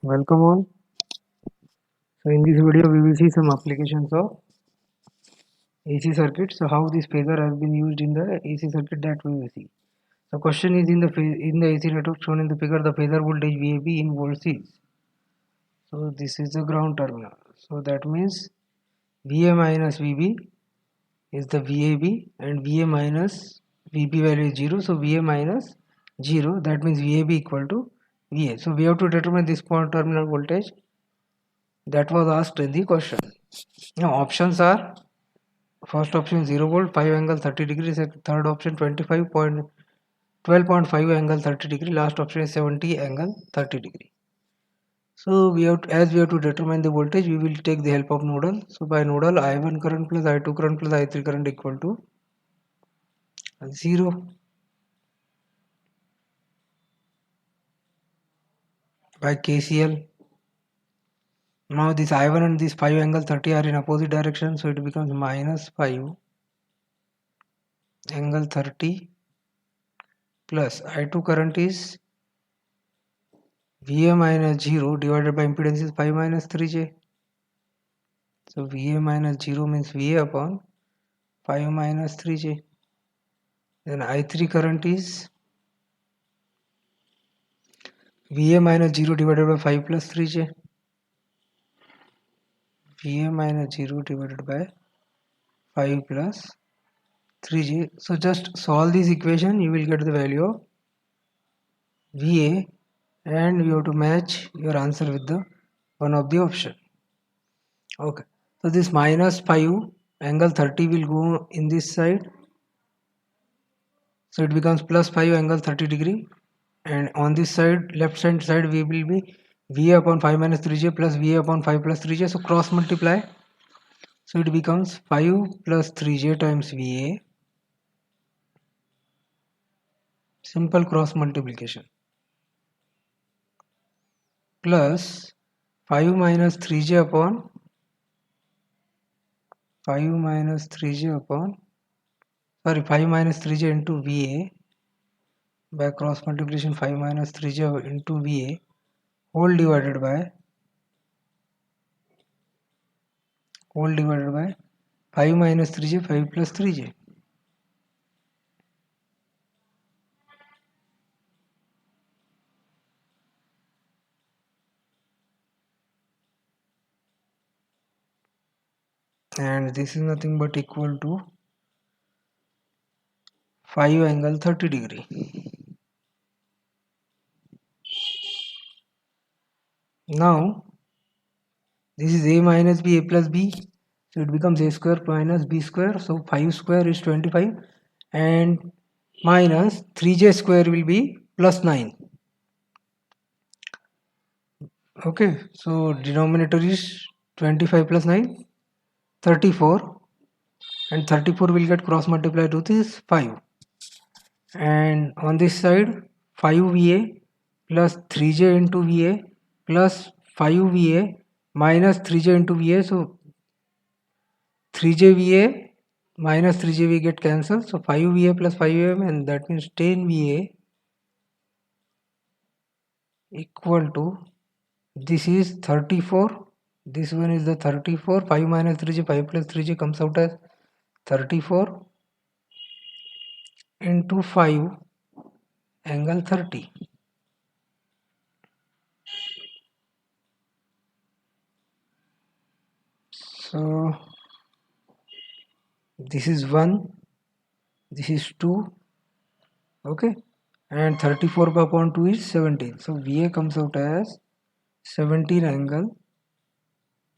Welcome all. So in this video we will see some applications of AC circuit. So how this phasor has been used in the AC circuit, that we will see. So question is, in the AC network shown in the figure, the phasor voltage VAB in volts is. So this is the ground terminal. So that means VA minus VB is the VAB and VA minus VB value is 0. So VA minus 0, that means VAB equal to VA. So we have to determine this point terminal voltage that was asked in the question. Now options are: first option 0 volt 5 angle 30 degrees, third option 12.5 angle 30 degree, last option is 70 angle 30 degree. So as we have to determine the voltage, we will take the help of nodal. So by nodal, I1 current plus I2 current plus I3 current equal to 0. By KCL, now this I1 and this 5 angle 30 are in opposite direction, so it becomes minus 5 angle 30 plus I2 current is VA minus 0 divided by impedance is 5 minus 3J. So VA minus 0 means VA upon 5 minus 3J. Then I3 current is VA minus 0 divided by 5 plus 3J. VA minus 0 divided by 5 plus 3J. So just solve this equation, you will get the value of VA, and you have to match your answer with the one of the option. Okay. So this minus 5 angle 30 will go in this side. So it becomes plus 5 angle 30 degree, and on this side, left hand side, we will be VA upon 5 minus 3J plus VA upon 5 plus 3J. So cross multiply. So it becomes 5 plus 3J times VA. Simple cross multiplication. Plus 5 minus 3J upon 5 minus 3J upon 5 minus 3J into VA. By cross multiplication, 5 minus 3J into VA whole divided by 5 minus 3J, 5 plus 3J. And this is nothing but equal to 5 angle 30 degree. Now this is A minus B, A plus B, so it becomes A square minus B square. So 5 square is 25 and minus 3J square will be plus 9. Okay, so denominator is 25 plus 9, 34, and 34 will get cross multiplied to this 5, and on this side 5 VA plus 3J into VA plus 5 VA minus 3J into VA. So 3J VA minus 3J we get cancelled, so 5 VA plus 5 VA, and that means 10 VA equal to, this is 34, this one is the 34, 5 minus 3J, 5 plus 3J comes out as 34 into 5 angle 30. So this is 1, this is 2, okay, and 34 upon 2 is 17. So VA comes out as 17 angle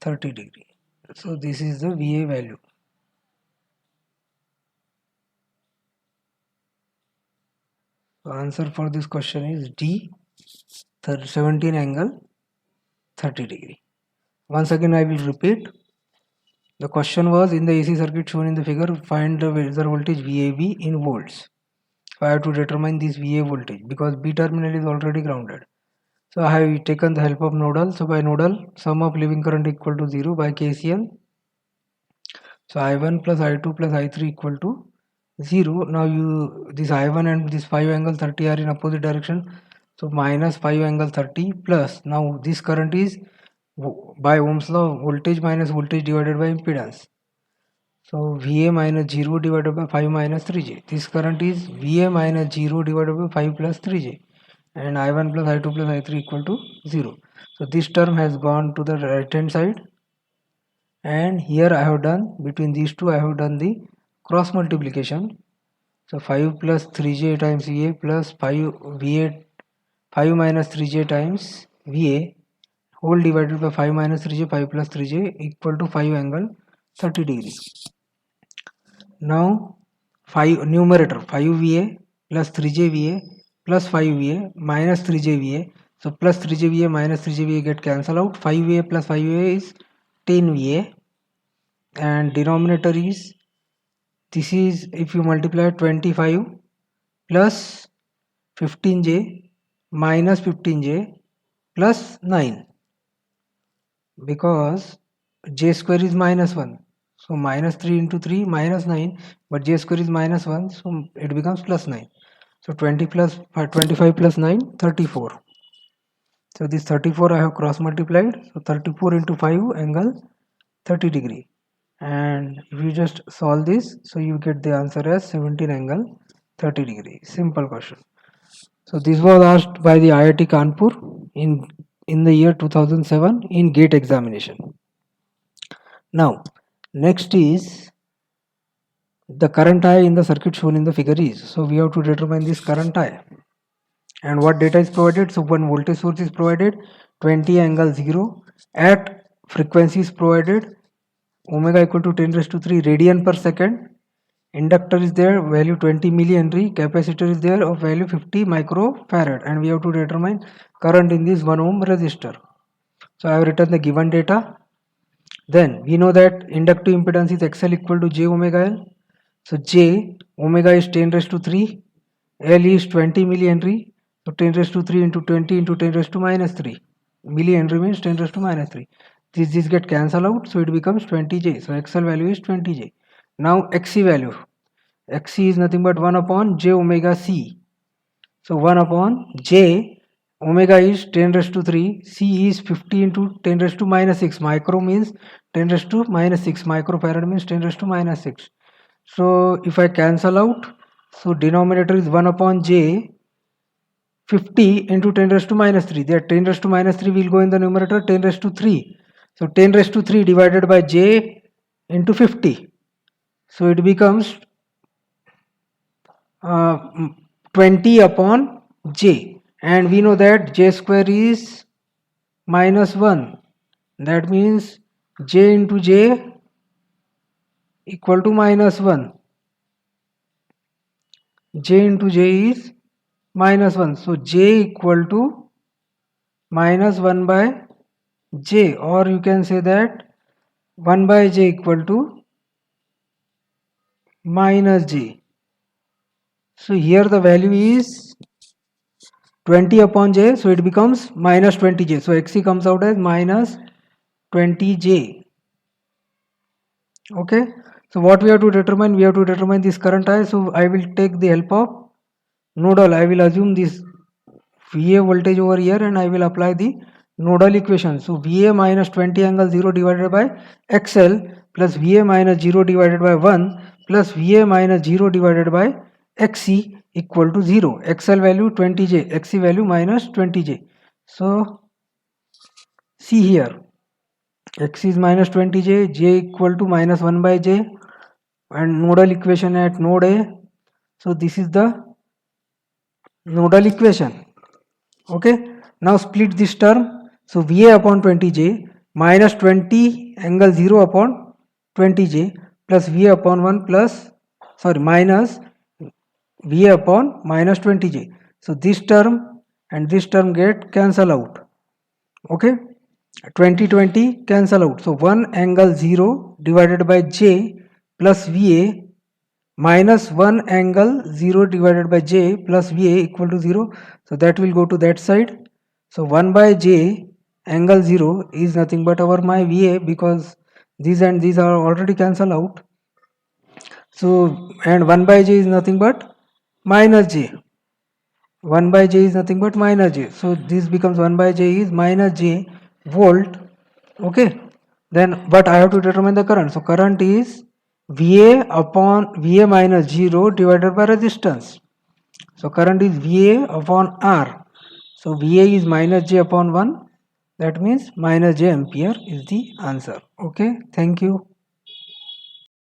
30 degree. So this is the VA value. So answer for this question is D, 17 angle 30 degree. Once again I will repeat. The question was, in the AC circuit shown in the figure, find the phasor voltage VAB in volts. So I have to determine this VA voltage because B terminal is already grounded. So I have taken the help of nodal. So by nodal, sum of leaving current equal to 0. By KCL, so I1 plus I2 plus I3 equal to 0. Now this I1 and this 5 angle 30 are in opposite direction. So minus 5 angle 30 plus, now this current is by Ohm's law, voltage minus voltage divided by impedance. So VA minus 0 divided by 5 minus 3J. This current is VA minus 0 divided by 5 plus 3J. And I1 plus I2 plus I3 equal to 0. So this term has gone to the right hand side. And here I have done, between these two I have done the cross multiplication. So 5 plus 3J times VA plus 5 VA 5 minus 3J times VA whole divided by 5 minus 3J 5 plus 3J equal to 5 angle 30 degrees. Now 5 numerator 5 VA plus 3J VA plus 5 VA minus 3J VA. So plus 3J VA minus 3J VA get cancelled out. 5 VA plus 5 VA is 10 VA, and denominator is, this is, if you multiply 25 plus 15J minus 15J plus 9, because J square is minus 1. So minus 3 into 3 minus 9, but J square is minus 1, so it becomes plus 9. So 20 plus 25 plus 9, 34. So this 34 I have cross multiplied. So 34 into 5 angle 30 degree. And if you just solve this, so you get the answer as 17 angle 30 degree. Simple question. So this was asked by the IIT Kanpur in the year 2007 in GATE examination. Now next is the current I in the circuit shown in the figure is. So we have to determine this current I. And what data is provided? So one voltage source is provided, 20 angle 0 at frequency is provided, omega equal to 10 raised to 3 radian per second. Inductor is there, value 20 millihenry. Capacitor is there of value 50 microfarad, and we have to determine current in this 1 ohm resistor. So I have written the given data. Then we know that inductive impedance is XL equal to J omega L. So J omega is 10 raised to 3, L is 20 millihenry. So 10 raised to 3 into 20 into 10 raised to minus 3. Millihenry means 10 raised to minus 3. This get cancelled out, so it becomes 20J. So XL value is 20J. Now XC value. XC is nothing but 1 upon J omega C. So 1 upon J omega is 10 raised to 3. C is 50 into 10 raised to minus 6. Micro means 10 raised to minus 6. Microfarad means 10 raised to minus 6. So if I cancel out, so denominator is 1 upon J 50 into 10 raised to minus 3. That 10 raised to minus 3 will go in the numerator, 10 raised to 3. So 10 raised to 3 divided by J into 50. So it becomes 20 upon J. And we know that J square is minus 1. That means J into J equal to minus 1. J into J is minus 1. So J equal to minus 1 by J, or you can say that 1 by J equal to minus J. So here the value is 20 upon J, so it becomes minus 20J. So XC comes out as minus 20J. Okay. So what we have to determine? We have to determine this current I. So I will take the help of nodal. I will assume this VA voltage over here and I will apply the nodal equation. So VA minus 20 angle 0 divided by XL plus VA minus 0 divided by 1 plus VA minus 0 divided by XC equal to 0. XL value 20J, XC value minus 20J. So see here, X is minus 20J, J equal to minus 1 by J, and nodal equation at node A. So this is the nodal equation. Okay, now split this term. So VA upon 20J minus 20 angle 0 upon 20J plus VA upon 1 plus, sorry, minus VA upon minus 20J. So this term and this term get cancel out. Okay, 20 cancel out. So 1 angle 0 divided by J plus VA minus 1 angle 0 divided by J plus VA equal to 0. So that will go to that side. So 1 by J angle 0 is nothing but our my VA, because these and these are already cancelled out. So and 1 by J is nothing but minus J. 1 by j is nothing but minus j, so this becomes 1 by j is minus j volt. Okay, then but I have to determine the current, so current is Va upon Va minus 0 divided by resistance. So current is Va upon R, so Va is minus j upon 1, that means minus j ampere is the answer. Okay, thank you.